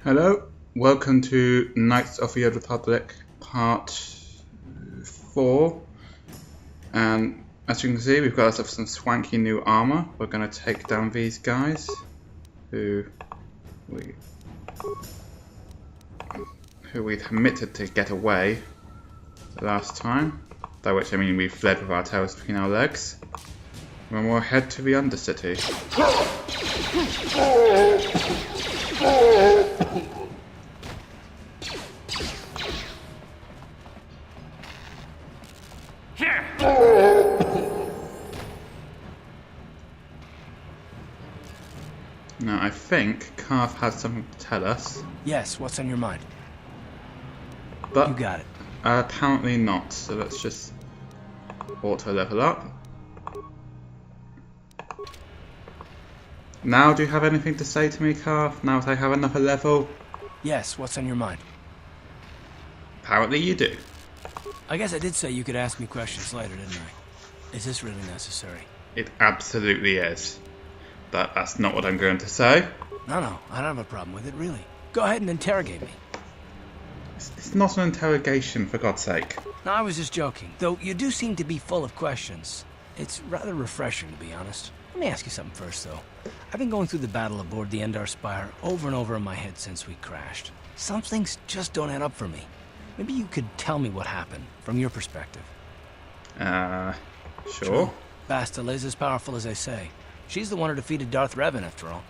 Hello, welcome to Knights of the Old Republic Part 4, and as you can see we've got ourselves some swanky new armor. We're going to take down these guys who we permitted to get away the last time, by which I mean we fled with our tails between our legs. Then we'll head to the Undercity. Now I think Carth has something to tell us. Yes, what's on your mind? But you got it. Apparently not, so let's just auto level up. Now do you have anything to say to me, Carth, now that I have another level? Yes, what's on your mind? Apparently you do. I guess I did say you could ask me questions later, didn't I? Is this really necessary? It absolutely is. But that's not what I'm going to say. No, I don't have a problem with it, really. Go ahead and interrogate me. It's not an interrogation, for God's sake. No, I was just joking. Though you do seem to be full of questions. It's rather refreshing, to be honest. Let me ask you something first, though. I've been going through the battle aboard the Endar Spire over and over in my head since we crashed. Some things just don't add up for me. Maybe you could tell me what happened, from your perspective. Sure. True. Bastila is as powerful as they say. She's the one who defeated Darth Revan, after all.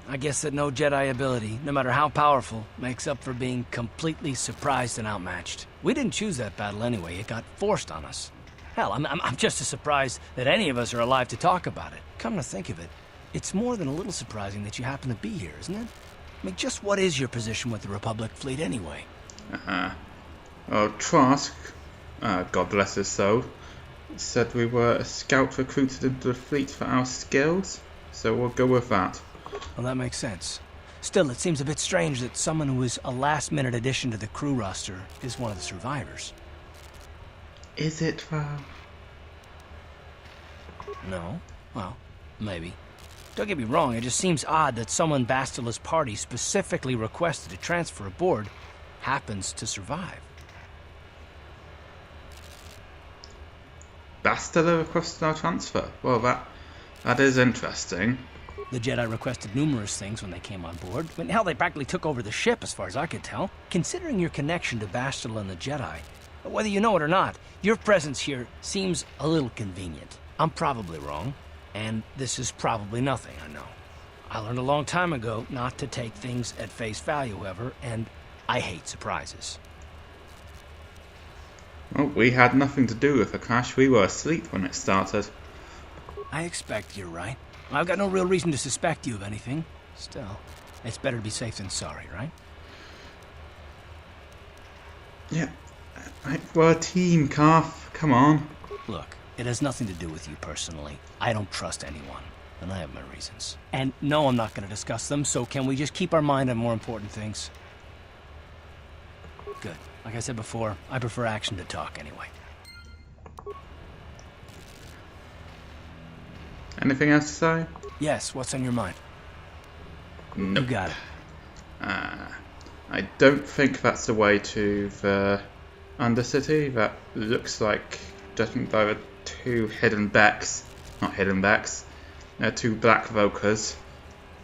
I guess that no Jedi ability, no matter how powerful, makes up for being completely surprised and outmatched. We didn't choose that battle anyway. It got forced on us. Hell, I'm just as surprised that any of us are alive to talk about it. Come to think of it, it's more than a little surprising that you happen to be here, isn't it? I mean, just what is your position with the Republic fleet anyway? Well, Trask, God bless his soul, said we were a scout recruited into the fleet for our skills, so we'll go with that. Well, that makes sense. Still, it seems a bit strange that someone who is a last-minute addition to the crew roster is one of the survivors. Is it, though? No? Well, maybe. Don't get me wrong, it just seems odd that someone Bastila's party specifically requested to transfer aboard happens to survive. Bastila requested our transfer? Well, that is interesting. The Jedi requested numerous things when they came on board. I mean, hell, they practically took over the ship, as far as I could tell. Considering your connection to Bastila and the Jedi, whether you know it or not, your presence here seems a little convenient. I'm probably wrong, and this is probably nothing, I know. I learned a long time ago not to take things at face value, however, and I hate surprises. Well, we had nothing to do with the crash. We were asleep when it started. I expect you're right. I've got no real reason to suspect you of anything. Still, it's better to be safe than sorry, right? Yeah, we're a team, Carth. Come on. Look, it has nothing to do with you personally. I don't trust anyone, and I have my reasons. And no, I'm not going to discuss them, so can we just keep our mind on more important things? Good. Like I said before, I prefer action to talk anyway. Anything else to say? Yes, what's on your mind? Nope. You got it. I don't think that's the way to the Undercity. That looks like, judging by the two hidden backs, not hidden backs, they're two black Vokers,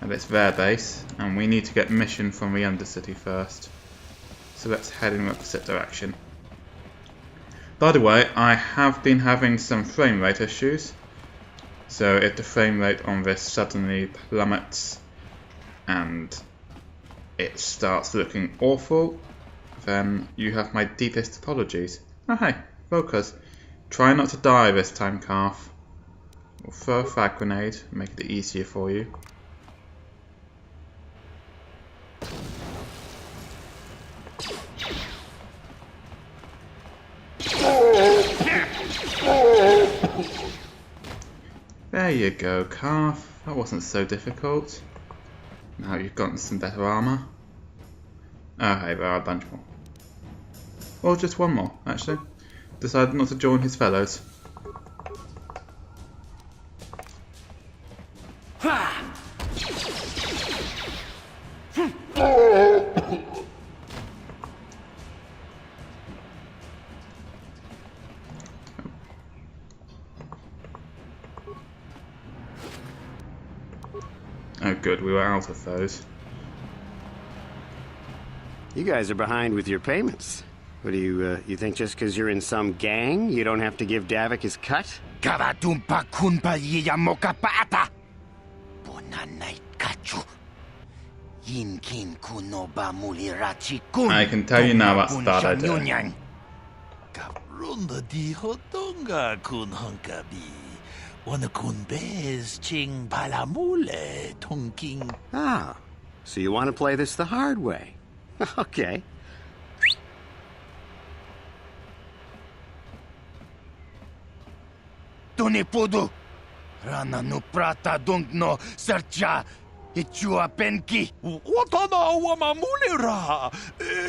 and it's their base, and we need to get mission from the Undercity first. So let's head in the opposite direction. By the way, I have been having some frame rate issues. So if the frame rate on this suddenly plummets and it starts looking awful, then you have my deepest apologies. Oh hey, Vokers. Try not to die this time, Carth. We'll throw a frag grenade, make it easier for you. There you go, Carth. That wasn't so difficult. Now you've gotten some better armor. Oh hey, there are a bunch more. Or just one more, actually. Decided not to join his fellows. good, we were out of those. You guys are behind with your payments. What do you think just because you're in some gang, you don't have to give Davik his cut? I can tell you now that's a bad idea. Ah, so you want to play this the hard way? Okay. Tunipudu. Rana no prata dung no sercha. Ichua penki. Watana wamamulira.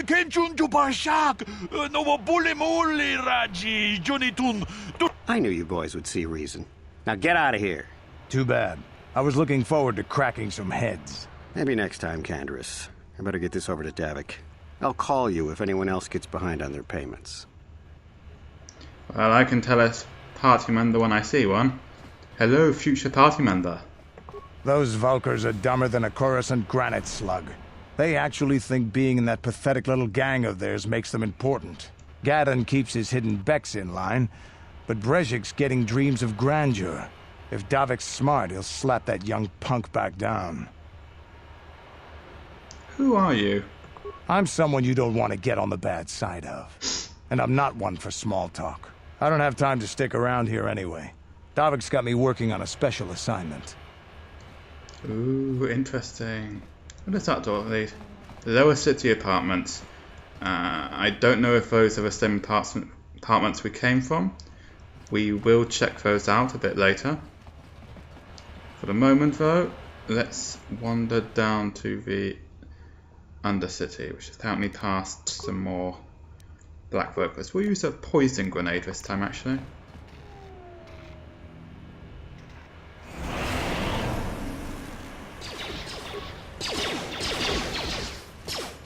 Kenchunju bashak. No bulimuli raji. Junitun. I knew you boys would see reason. Now get out of here. Too bad. I was looking forward to cracking some heads. Maybe next time, Canderous. I better get this over to Davik. I'll call you if anyone else gets behind on their payments. Well, I can tell a party member when I see one. Hello, future party member. Those Vulkars are dumber than a Coruscant granite slug. They actually think being in that pathetic little gang of theirs makes them important. Gadon keeps his hidden Becks in line, but Brezhik's getting dreams of grandeur. If Davik's smart, he'll slap that young punk back down. Who are you? I'm someone you don't want to get on the bad side of. And I'm not one for small talk. I don't have time to stick around here anyway. Davik's got me working on a special assignment. Ooh, interesting. What does that door lead? The lower city apartments. I don't know if those are the same apartments we came from. We will check those out a bit later. For the moment though, let's wander down to the Undercity, which is apparently past some more black workers. We'll use a poison grenade this time actually.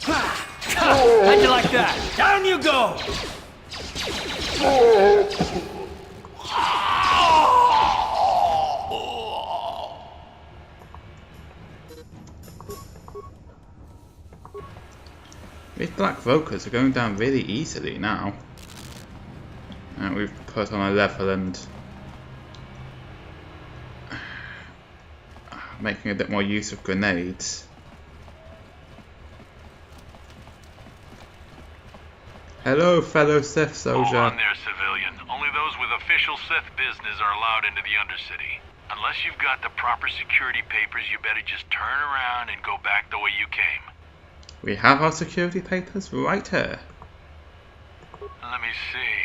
How'd you like that? Down you go! These black Vokers are going down really easily now. And we've put on a level and making a bit more use of grenades. Hello, fellow Sith soldier. Hold on there, civilian. Only those with official Sith business are allowed into the Undercity. Unless you've got the proper security papers, you better just turn around and go back the way you came. We have our security papers right here. Let me see.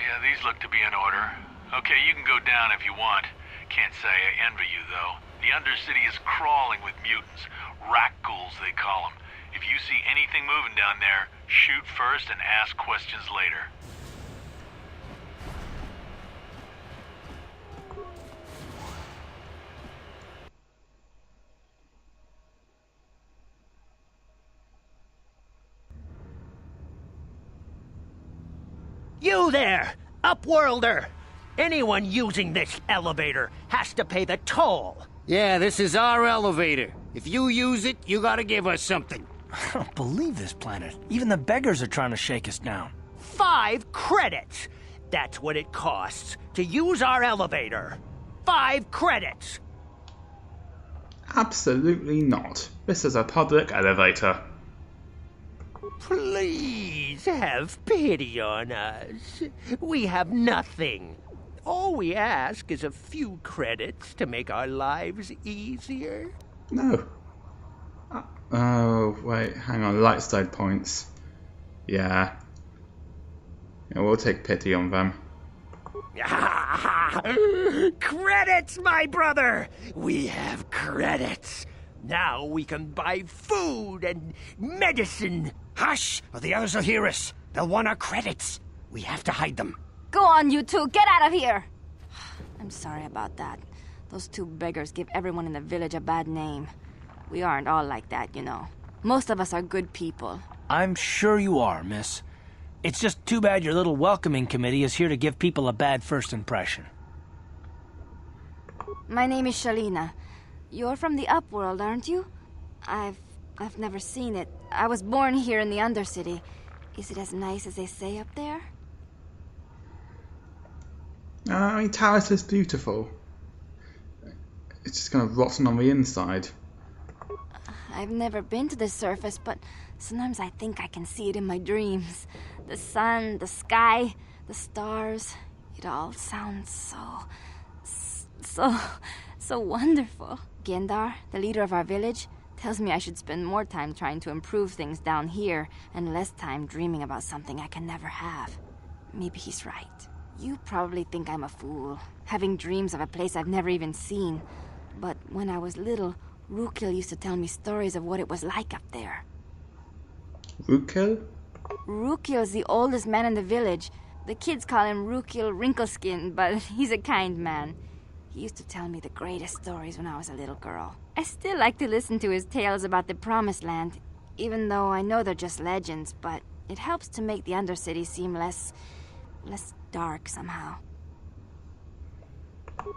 Yeah, these look to be in order. Okay, you can go down if you want. Can't say I envy you, though. The Undercity is crawling with mutants. Rat ghouls, they call them. If you see anything moving down there, shoot first and ask questions later. You there, Upworlder! Anyone using this elevator has to pay the toll. Yeah, this is our elevator. If you use it, you gotta give us something. I don't believe this planet. Even the beggars are trying to shake us down. 5 credits! That's what it costs to use our elevator. 5 credits! Absolutely not. This is a public elevator. Please have pity on us. We have nothing. All we ask is a few credits to make our lives easier. No. Oh, wait, hang on. Light side points. Yeah. We'll take pity on them. Credits, my brother! We have credits. Now we can buy food and medicine. Hush, or the others will hear us. They'll want our credits. We have to hide them. Go on, you two. Get out of here. I'm sorry about that. Those 2 beggars give everyone in the village a bad name. We aren't all like that, you know. Most of us are good people. I'm sure you are, miss. It's just too bad your little welcoming committee is here to give people a bad first impression. My name is Shalina. You're from the Upworld, aren't you? I've never seen it. I was born here in the Undercity. Is it as nice as they say up there? I mean, Talis is beautiful. It's just kind of rotten on the inside. I've never been to the surface, but sometimes I think I can see it in my dreams. The sun, the sky, the stars. It all sounds so wonderful. Gendar, the leader of our village, tells me I should spend more time trying to improve things down here and less time dreaming about something I can never have. Maybe he's right. You probably think I'm a fool, having dreams of a place I've never even seen. But when I was little, Rukil used to tell me stories of what it was like up there. Rukil? Rukil's the oldest man in the village. The kids call him Rukil Wrinkleskin, but he's a kind man. He used to tell me the greatest stories when I was a little girl. I still like to listen to his tales about the Promised Land, even though I know they're just legends, but it helps to make the Undercity seem less dark somehow.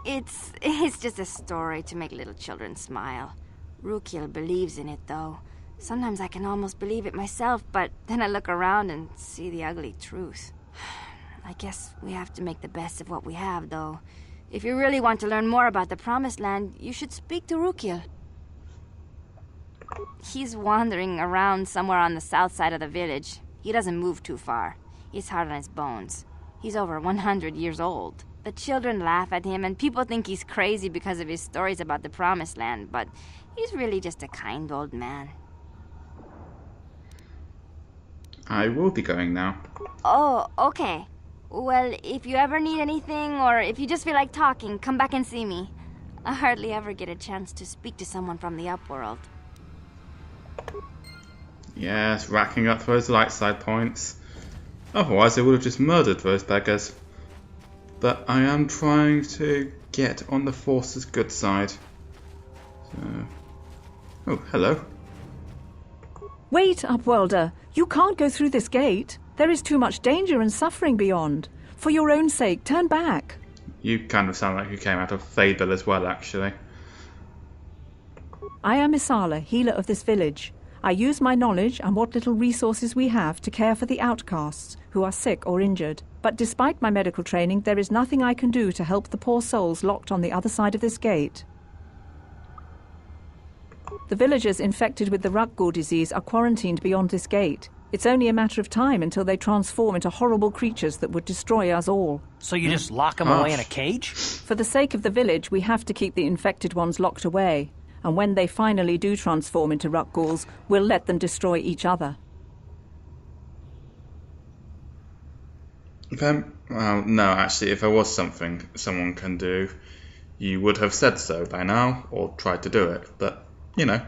It's just a story to make little children smile. Rukil believes in it, though. Sometimes I can almost believe it myself, but then I look around and see the ugly truth. I guess we have to make the best of what we have, though. If you really want to learn more about the Promised Land, you should speak to Rukil. He's wandering around somewhere on the south side of the village. He doesn't move too far. He's hard on his bones. He's over 100 years old. The children laugh at him, and people think he's crazy because of his stories about the Promised Land, but he's really just a kind old man. I will be going now. Oh, okay. Well, if you ever need anything, or if you just feel like talking, come back and see me. I hardly ever get a chance to speak to someone from the Upworld. Yes, racking up those light side points. Otherwise I would have just murdered those beggars. But I am trying to get on the Force's good side. So... Oh, hello. Wait, Upworlder. You can't go through this gate. There is too much danger and suffering beyond. For your own sake, turn back. You kind of sound like you came out of Fable as well, actually. I am Isala, healer of this village. I use my knowledge and what little resources we have to care for the outcasts who are sick or injured. But despite my medical training, there is nothing I can do to help the poor souls locked on the other side of this gate. The villagers infected with the Rukgul disease are quarantined beyond this gate. It's only a matter of time until they transform into horrible creatures that would destroy us all. So you just lock them away in a cage? For the sake of the village, we have to keep the infected ones locked away. And when they finally do transform into Rukguls, we'll let them destroy each other. Well, no, actually, if there was something someone can do, you would have said so by now, or tried to do it, but, you know.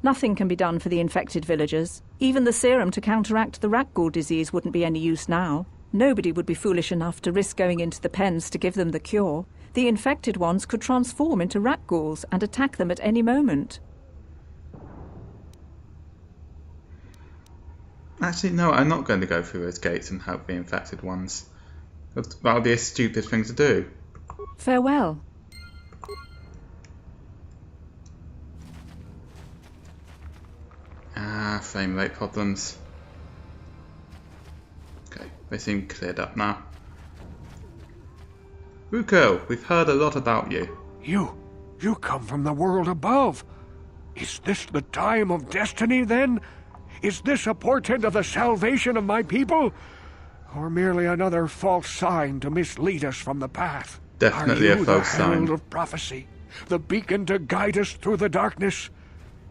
Nothing can be done for the infected villagers. Even the serum to counteract the Rukgul disease wouldn't be any use now. Nobody would be foolish enough to risk going into the pens to give them the cure. The infected ones could transform into Rukguls and attack them at any moment. Actually, no, I'm not going to go through those gates and help the infected ones. That would be a stupid thing to do. Farewell. Frame rate problems. Okay, they seem cleared up now. Ruko, we've heard a lot about you. You come from the world above. Is this the time of destiny, then? Is this a portent of the salvation of my people? Or merely another false sign to mislead us from the path? Definitely a false sign. Are you the herald of prophecy, the beacon to guide us through the darkness?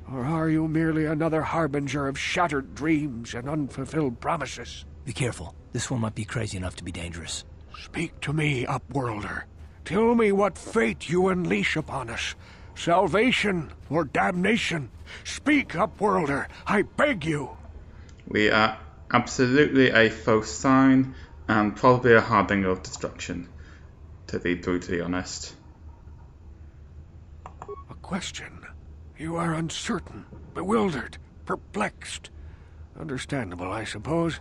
Or are you merely another harbinger of shattered dreams and unfulfilled promises? Be careful. This one might be crazy enough to be dangerous. Speak to me, Upworlder. Tell me what fate you unleash upon us. Salvation or damnation? Speak, Upworlder, I beg you. We are absolutely a false sign, and probably a harbinger of destruction, to be brutally honest. A question. You are uncertain, bewildered, perplexed. Understandable, I suppose.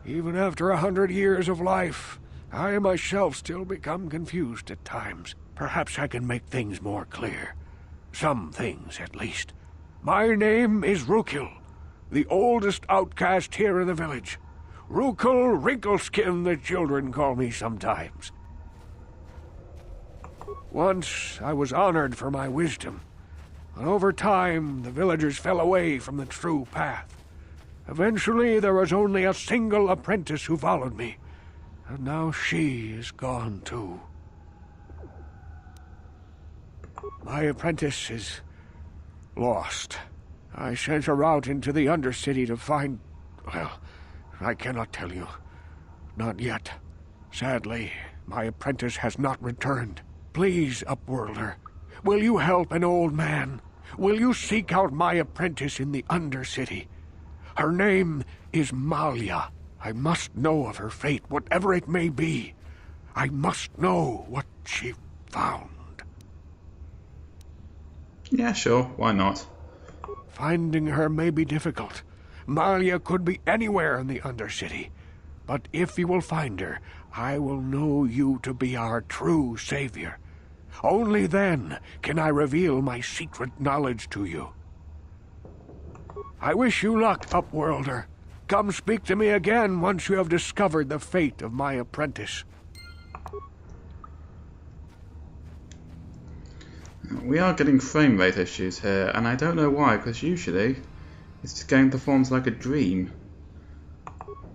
Even after 100 years of life, I myself still become confused at times. Perhaps I can make things more clear. Some things, at least. My name is Rukil, the oldest outcast here in the village. Rukil Wrinkleskin, the children call me sometimes. Once I was honored for my wisdom, but over time the villagers fell away from the true path. Eventually there was only a single apprentice who followed me, and now she is gone too. My apprentice is lost. I sent her out into the Undercity to find... well, I cannot tell you. Not yet. Sadly, my apprentice has not returned. Please, Upworlder, will you help an old man? Will you seek out my apprentice in the Undercity? Her name is Malia. I must know of her fate, whatever it may be. I must know what she found. Yeah, sure, why not? Finding her may be difficult. Malia could be anywhere in the Undercity. But if you will find her, I will know you to be our true savior. Only then can I reveal my secret knowledge to you. I wish you luck, Upworlder. Come speak to me again once you have discovered the fate of my apprentice. We are getting frame rate issues here, and I don't know why, because usually this game performs like a dream.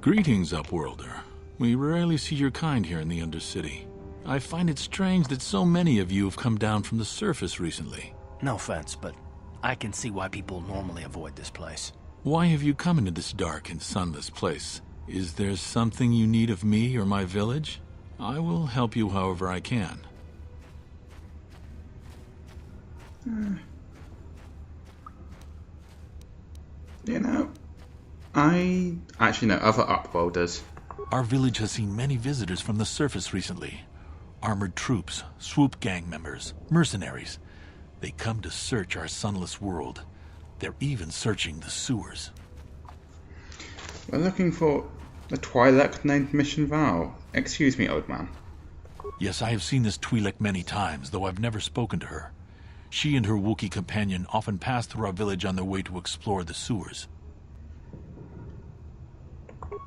Greetings, Upworlder. We rarely see your kind here in the Undercity. I find it strange that so many of you have come down from the surface recently. No offense, but I can see why people normally avoid this place. Why have you come into this dark and sunless place? Is there something you need of me or my village? I will help you however I can. You know, I actually know other Upworlders. Our village has seen many visitors from the surface recently. Armored troops, swoop gang members, mercenaries. They come to search our sunless world. They're even searching the sewers. We're looking for a Twi'lek named Mission Val. Excuse me, old man. Yes, I have seen this Twi'lek many times, though I've never spoken to her. She and her Wookiee companion often pass through our village on their way to explore the sewers.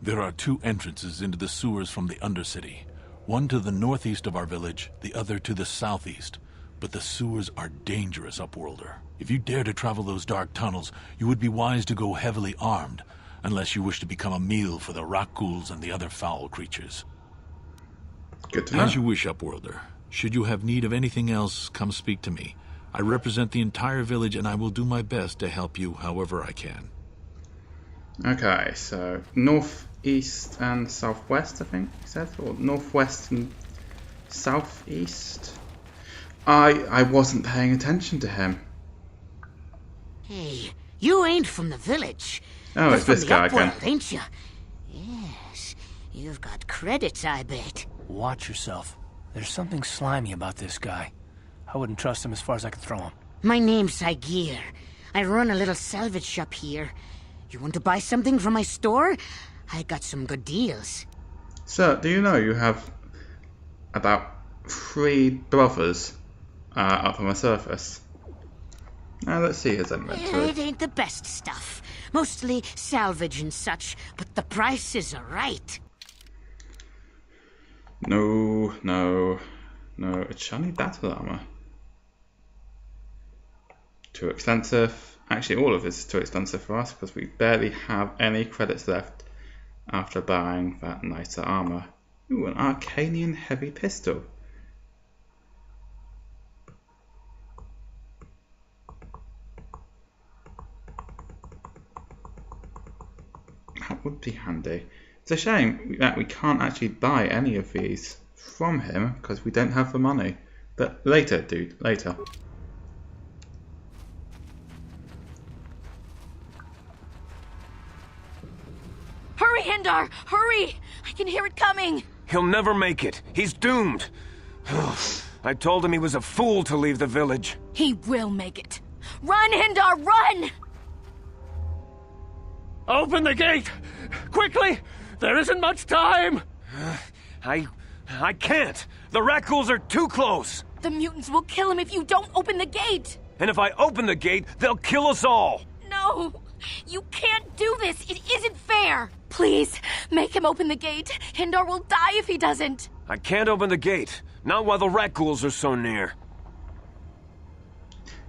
There are two entrances into the sewers from the Undercity. One to the northeast of our village, the other to the southeast. But the sewers are dangerous, Upworlder. If you dare to travel those dark tunnels, you would be wise to go heavily armed, unless you wish to become a meal for the rock ghouls and the other foul creatures. Good to know. As you wish, Upworlder. Should you have need of anything else, come speak to me. I represent the entire village, and I will do my best to help you however I can. Okay, so northeast and southwest, I think you said, or northwest and southeast. I wasn't paying attention to him. Hey, you ain't from the village. Oh, You're it's this from guy the Upworld, again. ain't you? Yes, you've got credits, I bet. Watch yourself. There's something slimy about this guy. I wouldn't trust him as far as I could throw him. My name's Saigir. I run a little salvage shop here. You want to buy something from my store? I got some good deals. Sir, do you know you have about 3 brothers up on the surface? Now let's see his inventory. It ain't the best stuff. Mostly salvage and such, but the prices are right. No, it's shiny battle armor. Too expensive. Actually, all of this is too expensive for us because we barely have any credits left after buying that nicer armor. Ooh, an Arcanian heavy pistol. That would be handy. It's a shame that we can't actually buy any of these from him because we don't have the money. But later, dude, later. Hurry, Hindar! Hurry! I can hear it coming! He'll never make it. He's doomed. I told him he was a fool to leave the village. He will make it. Run, Hindar, run! Open the gate! Quickly! There isn't much time! I can't. The rat ghouls are too close. The mutants will kill him if you don't open the gate! And if I open the gate, they'll kill us all! No! You can't do this! It isn't fair! Please, make him open the gate. Hindar will die if he doesn't. I can't open the gate. Not while the rat ghouls are so near.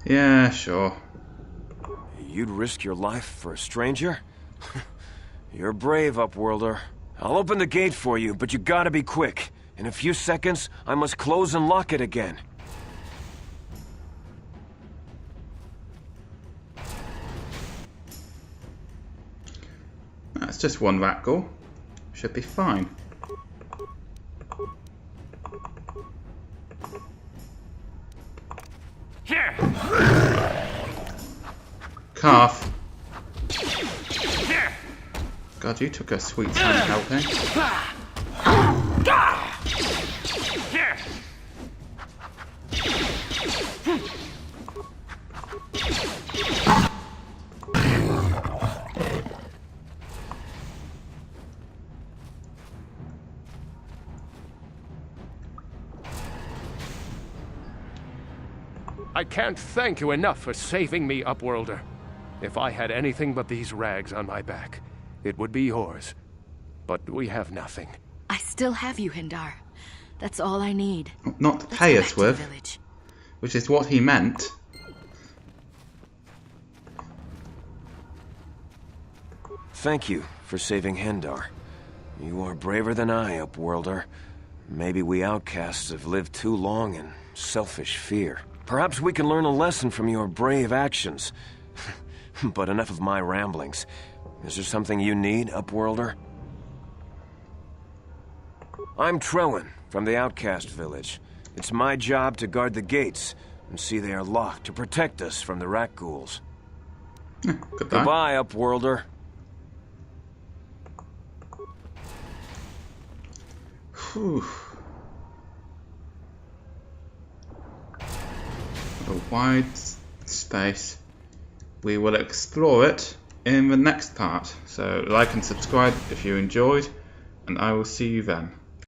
Yeah, sure. You'd risk your life for a stranger? You're brave, Upworlder. I'll open the gate for you, but you gotta be quick. In a few seconds, I must close and lock it again. That's just one rat ghoul. Should be fine. Calf. God, you took a sweet time helping. I can't thank you enough for saving me, Upworlder. If I had anything but these rags on my back, it would be yours. But we have nothing. I still have you, Hindar. That's all I need. Not to pay us with, which is what he meant. Thank you for saving Hindar. You are braver than I, Upworlder. Maybe we outcasts have lived too long in selfish fear. Perhaps we can learn a lesson from your brave actions. But enough of my ramblings. Is there something you need, Upworlder? I'm Trowan, from the Outcast Village. It's my job to guard the gates and see they are locked to protect us from the rat ghouls. Goodbye, Upworlder. Whew. A wide space. We will explore it in the next part. So like and subscribe if you enjoyed, and I will see you then.